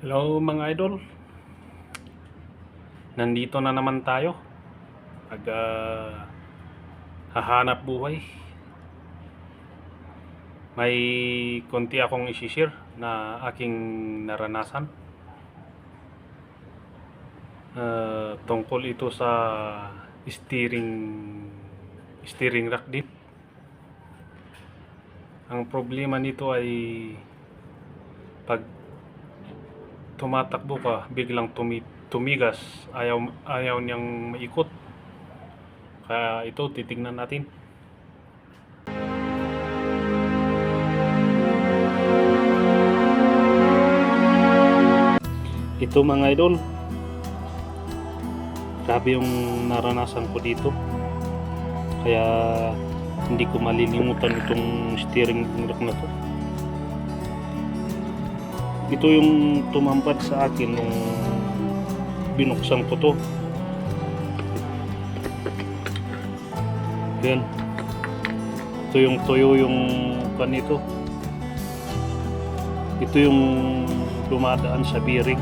Hello mga idol, nandito na naman tayo pag hahanap buhay. May konti akong i-share na aking naranasan. Tungkol ito sa steering rack din. Ang problema nito ay pag tumatakbo ka, biglang tumigas, ayaw niyang maikot. Kaya ito titingnan natin. Ito mga idol, grabe yung naranasan ko dito. Kaya hindi ko malilimutan itong steering rack na to. Ito yung tumampad sa akin nung binuksan ko to. Yan. Ito yung tuyo yung kanito. Ito yung dumadaan sa bearing.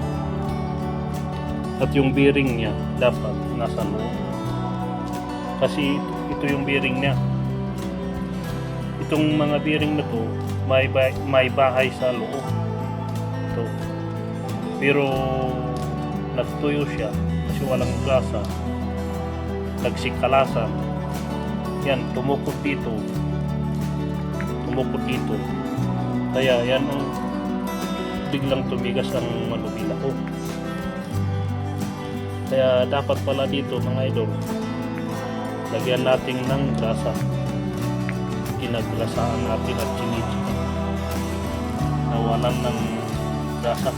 At yung bearing niya dapat nasa loob. Kasi ito yung bearing niya. Itong mga bearing na to may bahay sa loob. Ito. Pero nagtuyo siya kasi walang grasa. Nagsikalasan. Yan, tumukot dito. Kaya yan ang biglang tumigas ang manubila ko. Kaya dapat pala dito mga idol, lagyan natin ng grasa. Ginaglasaan natin at chinichik. Nawalan ng grasa.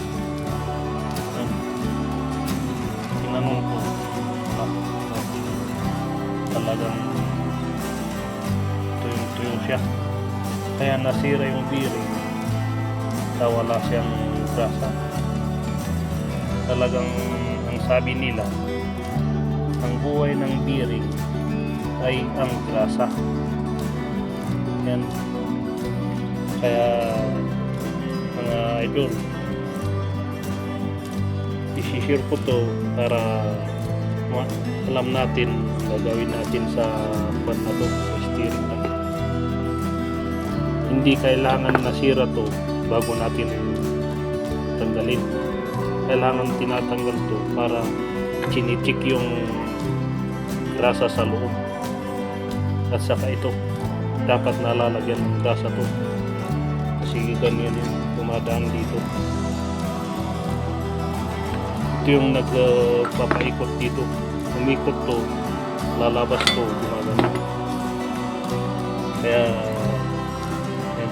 Tinanong ko, talagang tuyo siya. Kaya nasira yung bearing. Wala siyang grasa. Talagang ang sabi nila, ang buhay ng bearing ay ang grasa. Yan. Kaya mga idol, i-share ko to para alam natin, gagawin natin sa panato, sa steering rack. Hindi kailangan nasira to bago natin tanggalin. Kailangan tinatanggal to para chinichik yung grasa sa loob. At saka ito, dapat nalalagyan ng grasa to. Kasi ganyan yung dumadaan dito. Ito yung nagpapaikot dito. Umikot to, lalabas to, gumagano. Kaya yan.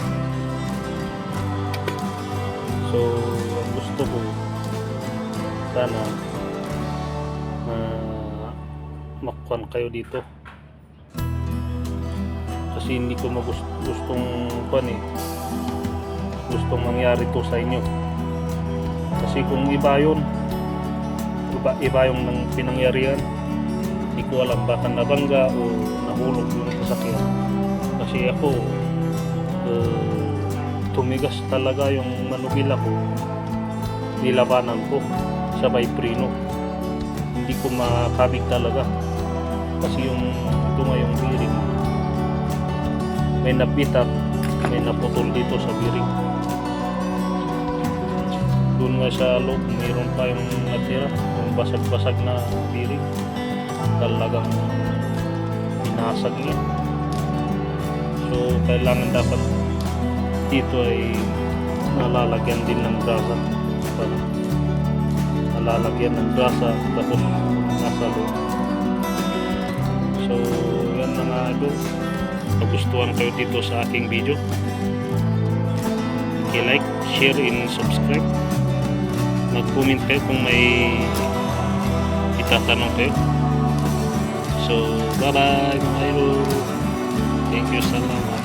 So gusto ko sana makuhan kayo dito, kasi hindi ko gustong mangyari to sa inyo. Kasi kung iba yung ng pinangyarihan, hindi ko alam, baka nabangga o nahulog yung sasakyan. Kasi ako tumigas talaga yung manubila ko, nilabanan ko sabay preno, hindi ko makabig talaga kasi yung yung bearing, may nabitak, may naputol dito sa bearing. Doon nga sa loob mayroon pa yung natira, yung basag-basag na bearing, talagang binasag niya. So kailangan dapat dito ay nalalagyan din ng grasa, tapos nasa loob. So yan mga idol, nagustuhan kayo dito sa aking video, i-like, share, and subscribe. Mag-comment kayo kung may itatanong kayo. So bye bye mga idol, thank you, salamat.